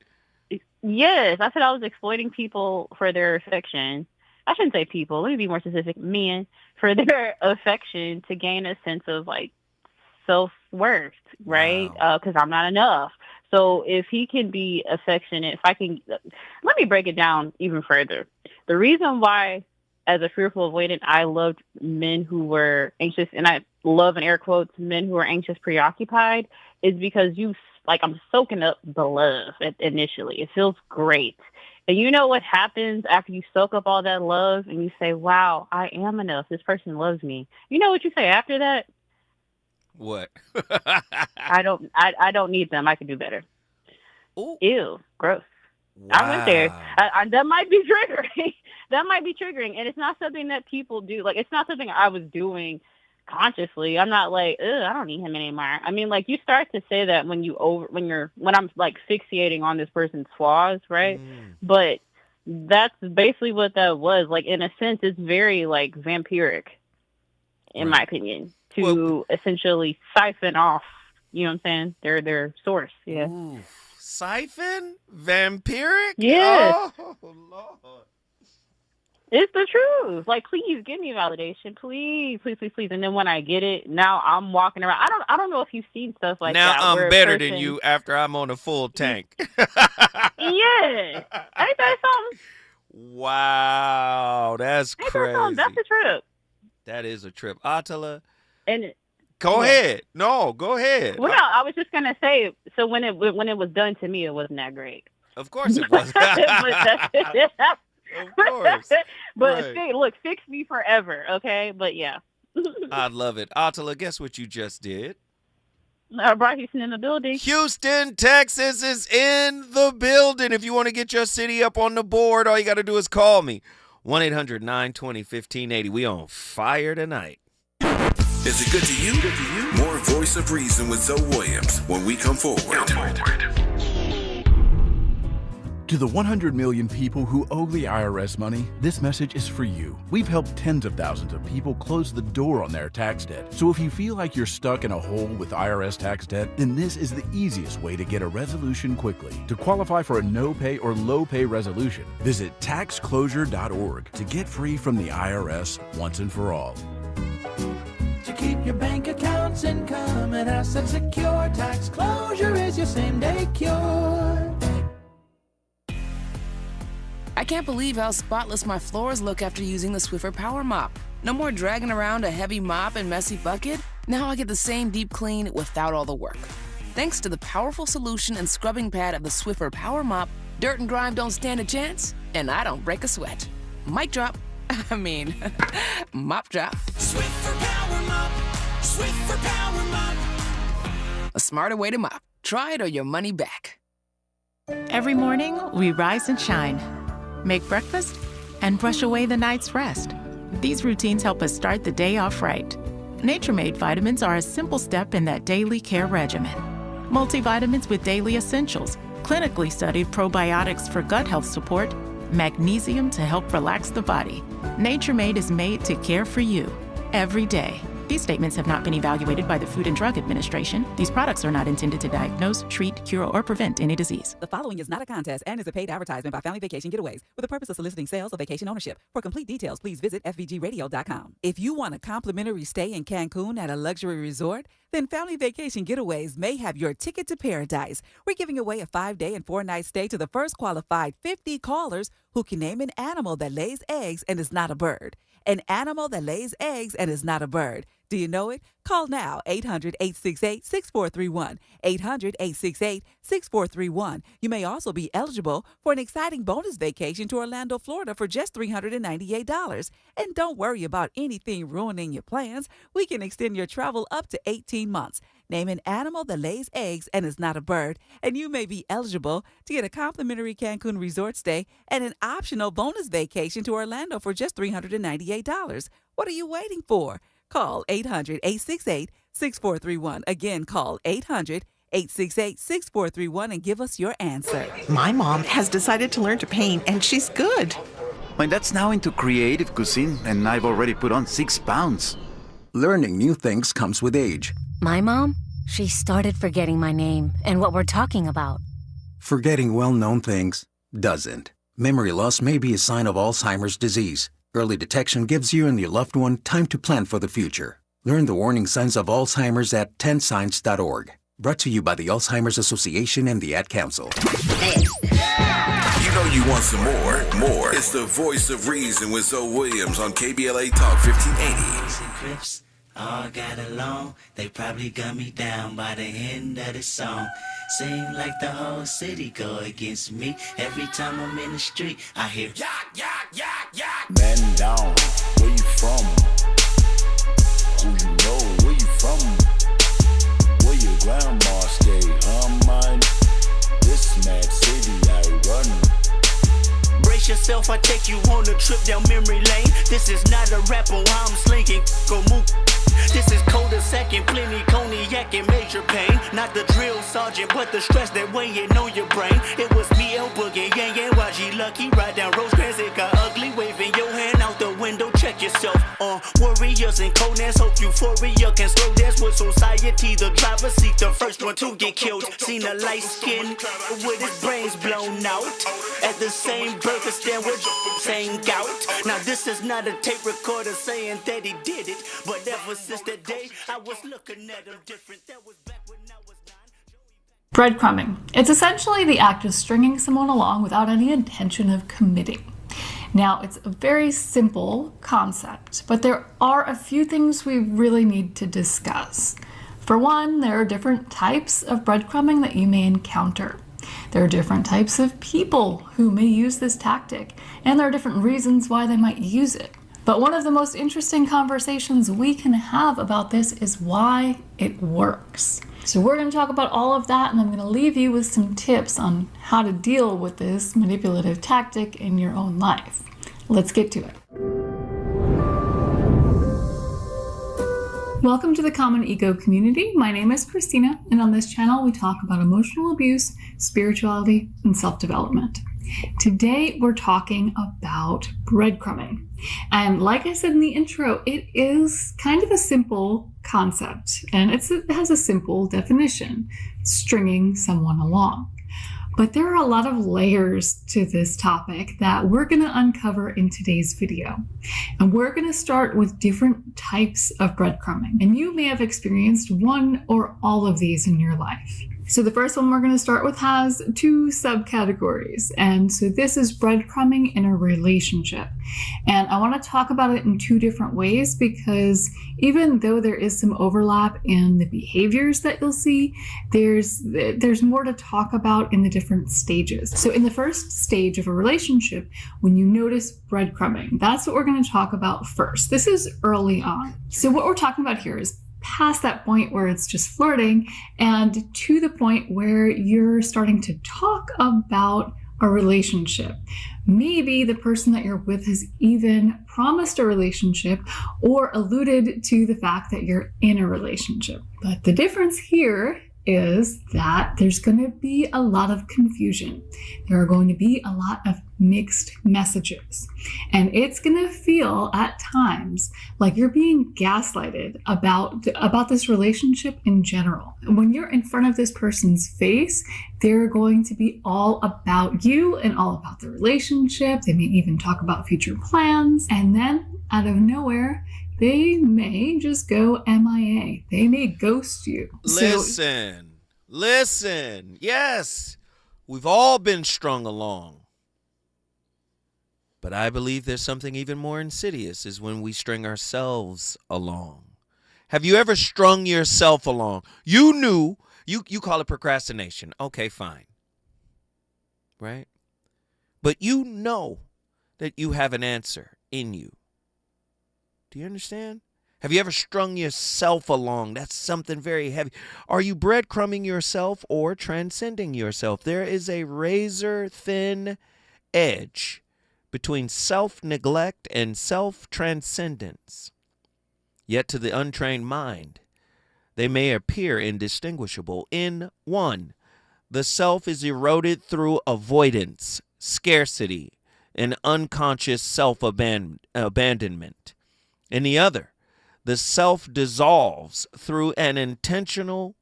Yes, I said I was exploiting people for their affection. I shouldn't say people. Let me be more specific. Men for their affection to gain a sense of like self-worth, right? Because I'm not enough. So if he can be affectionate, if I can, let me break it down even further. The reason why, as a fearful avoidant, I loved men who were anxious, and I love in air quotes men who are anxious, preoccupied, is because I'm soaking up the love initially. It feels great. And you know what happens after you soak up all that love and you say, wow, I am enough. This person loves me. You know what you say after that? What? I don't need them. I can do better. Ooh. Ew, gross. Wow. I went there. That might be triggering. That might be triggering. And it's not something that people do. Like, it's not something I was doing consciously. I'm not like, I don't need him anymore. I mean, like, you start to say that when I'm like fixating on this person's flaws, right? But that's basically what that was. Like, in a sense, it's very like vampiric, in my opinion, to essentially siphon off, you know what I'm saying, their source. Yeah. Ooh. Siphon? Vampiric? Yes. Oh, Lord. It's the truth. Like, please give me validation. Please, please, please, please. And then when I get it, now I'm walking around. I don't know if you've seen stuff like now that. Now I'm better than person... you after I'm on a full tank. Yeah. Ain't that something? Wow. That's crazy. That's a trip. That is a trip. Attila. And Go ahead. No, go ahead. Well, no, I was just gonna say. So when it was done to me, it wasn't that great. Of course it wasn't. Of course. But look, fix me forever, okay? But yeah. I love it. Attila, guess what you just did? Brought Houston in the building. Houston, Texas is in the building. If you want to get your city up on the board, all you got to do is call me. 1-800-920-1580. We on fire tonight. Is it good to you? More Voice of Reason with Zoe Williams when we come forward. To the 100 million people who owe the IRS money, this message is for you. We've helped tens of thousands of people close the door on their tax debt. So if you feel like you're stuck in a hole with IRS tax debt, then this is the easiest way to get a resolution quickly. To qualify for a no-pay or low-pay resolution, visit taxclosure.org to get free from the IRS once and for all. To keep your bank accounts, income, and assets secure, tax closure is your same-day cure. I can't believe how spotless my floors look after using the Swiffer Power Mop. No more dragging around a heavy mop and messy bucket. Now I get the same deep clean without all the work. Thanks to the powerful solution and scrubbing pad of the Swiffer Power Mop, dirt and grime don't stand a chance, and I don't break a sweat. Mic drop. Mop drop. Swiffer Power Mop. Swiffer Power Mop. A smarter way to mop. Try it or your money back. Every morning, we rise and shine, make breakfast, and brush away the night's rest. These routines help us start the day off right. Nature-Made vitamins are a simple step in that daily care regimen. Multivitamins with daily essentials, clinically studied probiotics for gut health support, magnesium to help relax the body. Nature-Made is made to care for you every day. These statements have not been evaluated by the Food and Drug Administration. These products are not intended to diagnose, treat, cure, or prevent any disease. The following is not a contest and is a paid advertisement by Family Vacation Getaways with the purpose of soliciting sales or vacation ownership. For complete details, please visit fvgradio.com. If you want a complimentary stay in Cancun at a luxury resort, then Family Vacation Getaways may have your ticket to paradise. We're giving away a 5-day and 4-night stay to the first qualified 50 callers who can name an animal that lays eggs and is not a bird. An animal that lays eggs and is not a bird. Do you know it? Call now, 800-868-6431, 800-868-6431. You may also be eligible for an exciting bonus vacation to Orlando, Florida for just $398. And don't worry about anything ruining your plans. We can extend your travel up to 18 months. Name an animal that lays eggs and is not a bird, and you may be eligible to get a complimentary Cancun resort stay and an optional bonus vacation to Orlando for just $398. What are you waiting for? Call 800-868-6431. Again, call 800-868-6431 and give us your answer. My mom has decided to learn to paint, and she's good. My dad's now into creative cuisine, and I've already put on 6 pounds. Learning new things comes with age. My mom, she started forgetting my name and what we're talking about. Forgetting well-known things doesn't. Memory loss may be a sign of Alzheimer's disease. Early detection gives you and your loved one time to plan for the future. Learn the warning signs of Alzheimer's at 10signs.org. Brought to you by the Alzheimer's Association and the Ad Council. You know you want some more. It's the voice of reason with Zoe Williams on KBLA Talk 1580. All got along, they probably gun me down by the end of the song. Seem like the whole city go against me. Every time I'm in the street, I hear yak, yak, yak, yak. Man down, where you from? Who you know, where you from? Where your grandma stay, mine? This mad city I run. Brace yourself, I take you on a trip down memory lane. This is not a rapper, I'm slinking, go move. This is colder second, plenty cognac and major pain. Not the drill sergeant, but the stress that weighing on your brain. It was me, El Boogie, Yang Yang, YG Lucky. Ride down Rosecrans, it got ugly. Waving your hand out the window, check yourself. Warriors and coldness, hope euphoria can slow dance with society. The driver's seat, the first one to get killed. Seen a light skin with his brains blown out. At the same burger stand with same gout. Now this is not a tape recorder saying that he did it, but ever since that day, I was looking at him different. That was back when I was 9. Breadcrumbing. It's essentially the act of stringing someone along without any intention of committing. Now, it's a very simple concept, but there are a few things we really need to discuss. For one, there are different types of breadcrumbing that you may encounter. There are different types of people who may use this tactic, and there are different reasons why they might use it. But one of the most interesting conversations we can have about this is why it works. So we're going to talk about all of that, and I'm going to leave you with some tips on how to deal with this manipulative tactic in your own life. Let's get to it. Welcome to the Common Ego community. My name is Christina, and on this channel we talk about emotional abuse, spirituality, and self-development. Today we're talking about breadcrumbing. And like I said in the intro, it is kind of a simple concept, and it has a simple definition: stringing someone along. But there are a lot of layers to this topic that we're going to uncover in today's video. And we're going to start with different types of breadcrumbing. And you may have experienced one or all of these in your life. So the first one we're going to start with has 2 subcategories. And so this is breadcrumbing in a relationship. And I want to talk about it in 2 different ways, because even though there is some overlap in the behaviors that you'll see, there's more to talk about in the different stages. So in the first stage of a relationship, when you notice breadcrumbing, that's what we're going to talk about first. This is early on. So what we're talking about here is past that point where it's just flirting and to the point where you're starting to talk about a relationship. Maybe the person that you're with has even promised a relationship or alluded to the fact that you're in a relationship. But the difference here is that there's going to be a lot of confusion. There are going to be a lot of mixed messages. And it's going to feel at times like you're being gaslighted about this relationship in general. When you're in front of this person's face, they're going to be all about you and all about the relationship. They may even talk about future plans. And then out of nowhere, they may just go MIA. They may ghost you. Listen. Yes, we've all been strung along. But I believe there's something even more insidious is when we string ourselves along. Have you ever strung yourself along? You knew, you call it procrastination. Okay, fine. Right? But you know that you have an answer in you. Do you understand? Have you ever strung yourself along? That's something very heavy. Are you breadcrumbing yourself or transcending yourself? There is a razor thin edge between self-neglect and self-transcendence. Yet to the untrained mind, they may appear indistinguishable. In one, the self is eroded through avoidance, scarcity, and unconscious self-abandonment. In the other, the self dissolves through an intentional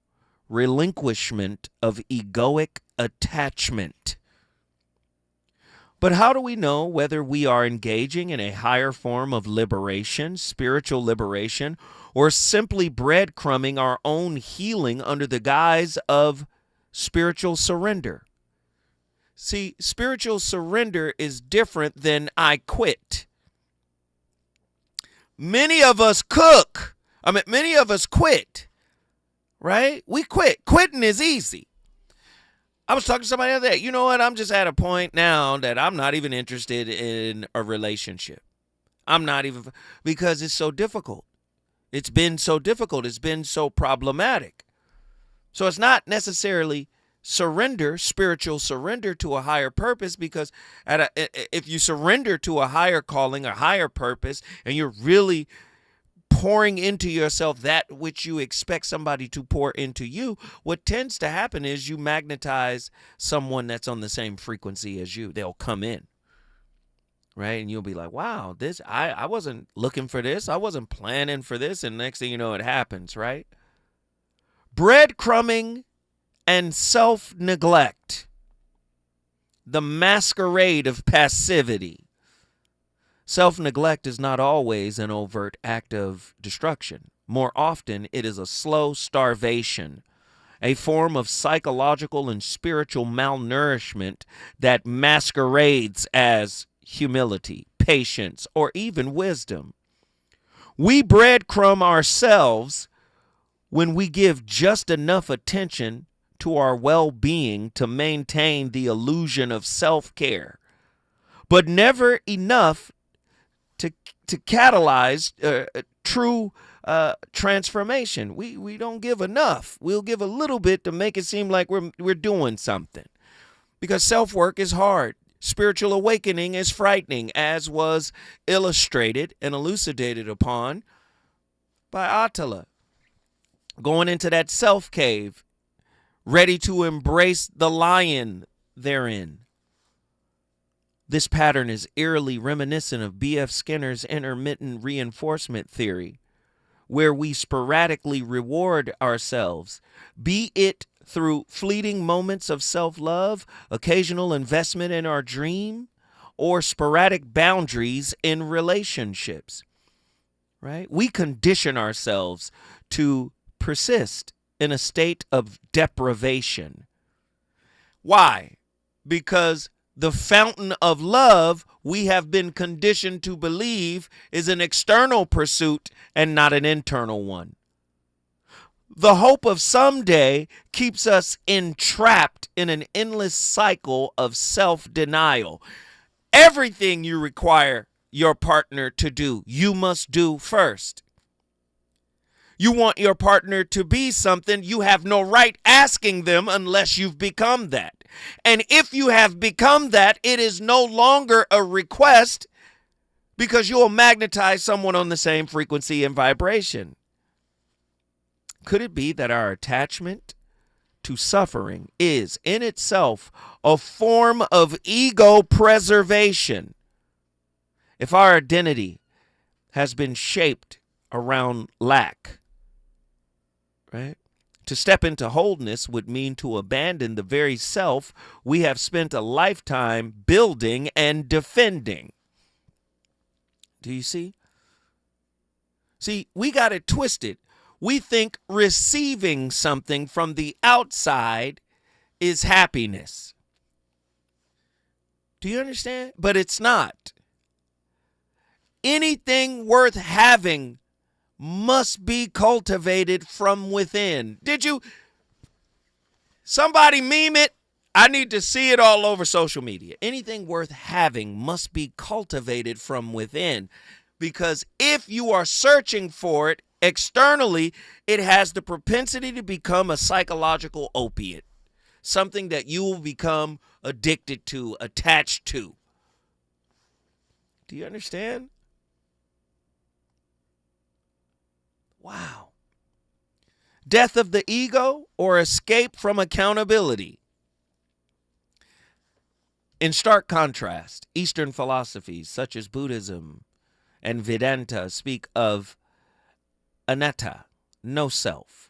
relinquishment of egoic attachment. But how do we know whether we are engaging in a higher form of liberation, spiritual liberation, or simply breadcrumbing our own healing under the guise of spiritual surrender? See, spiritual surrender is different than I quit. Many of us cook. Many of us quit, right? We quit. Quitting is easy. I was talking to somebody the other day. You know what? I'm just at a point now that I'm not even interested in a relationship. I'm not even, because it's so difficult. It's been so difficult. It's been so problematic. So it's not necessarily surrender, spiritual surrender to a higher purpose, because if you surrender to a higher calling, a higher purpose, and you're really pouring into yourself that which you expect somebody to pour into you, what tends to happen is you magnetize someone that's on the same frequency as you. They'll come in, right? And you'll be like, wow, I wasn't looking for this. I wasn't planning for this. And next thing you know, it happens, right? Breadcrumbing and self-neglect, the masquerade of passivity. Self-neglect is not always an overt act of destruction. More often, it is a slow starvation, a form of psychological and spiritual malnourishment that masquerades as humility, patience, or even wisdom. We breadcrumb ourselves when we give just enough attention to our well-being to maintain the illusion of self-care, but never enough to catalyze true transformation. We don't give enough. We'll give a little bit to make it seem like we're doing something, because self-work is hard. Spiritual awakening is frightening, as was illustrated and elucidated upon by Attila. Going into that self-cave, ready to embrace the lion therein. This pattern is eerily reminiscent of B.F. Skinner's intermittent reinforcement theory, where we sporadically reward ourselves, be it through fleeting moments of self-love, occasional investment in our dream, or sporadic boundaries in relationships, right? We condition ourselves to persist in a state of deprivation. Why? Because the fountain of love we have been conditioned to believe is an external pursuit and not an internal one. The hope of someday keeps us entrapped in an endless cycle of self-denial. Everything you require your partner to do, you must do first. You want your partner to be something, you have no right asking them unless you've become that. And if you have become that, it is no longer a request, because you'll magnetize someone on the same frequency and vibration. Could it be that our attachment to suffering is in itself a form of ego preservation. If our identity has been shaped around lack, right? To step into wholeness would mean to abandon the very self we have spent a lifetime building and defending. Do you see? See, we got it twisted. We think receiving something from the outside is happiness. Do you understand? But it's not. Anything worth having must be cultivated from within. Did you? Somebody meme it. I need to see it all over social media. Anything worth having must be cultivated from within. Because if you are searching for it externally, it has the propensity to become a psychological opiate. Something that you will become addicted to, attached to. Do you understand? Wow. Death of the ego or escape from accountability. In stark contrast, Eastern philosophies such as Buddhism and Vedanta speak of anatta, no self,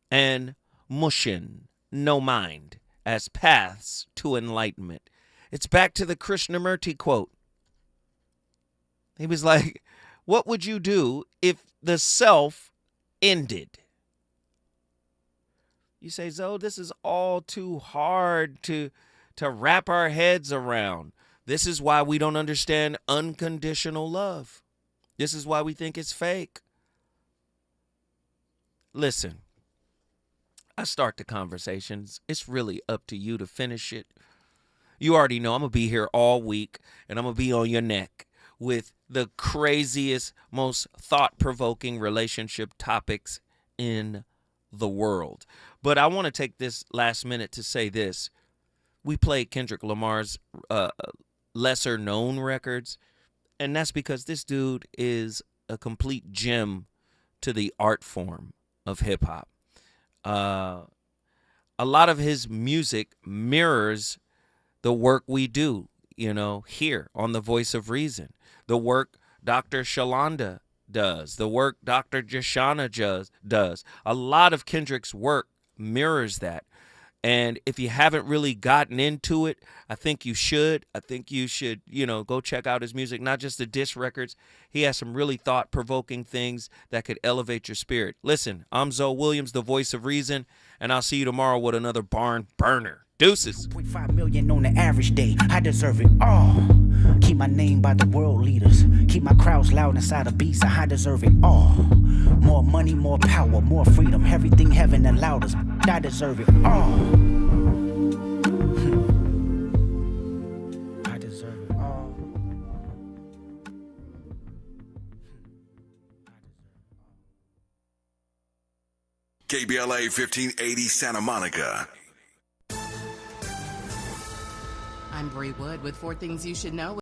and mushin, no mind, as paths to enlightenment. It's back to the Krishnamurti quote. He was like, what would you do if the self ended? You say, Zoe, this is all too hard to wrap our heads around. This is why we don't understand unconditional love. This is why we think it's fake. Listen, I start the conversations. It's really up to you to finish it. You already know I'm going to be here all week, and I'm going to be on your neck with the craziest, most thought-provoking relationship topics in the world. But I want to take this last minute to say this. We played Kendrick Lamar's lesser-known records, and that's because this dude is a complete gem to the art form of hip-hop. A lot of his music mirrors the work we do, here on The Voice of Reason. The work Dr. Shalonda does, the work Dr. Jashana does. A lot of Kendrick's work mirrors that. And if you haven't really gotten into it, I think you should. I think you should, go check out his music, not just the diss records. He has some really thought-provoking things that could elevate your spirit. Listen, I'm Zoe Williams, the voice of reason, and I'll see you tomorrow with another barn burner. Deuces. 2.5 million on the average day. I deserve it all. Keep my name by the world leaders. Keep my crowds loud inside a beast. I deserve it all. More money, more power, more freedom. Everything heaven allowed us. I deserve it all. I deserve it all. KBLA 1580 Santa Monica. I'm Bree Wood with 4 Things You Should Know.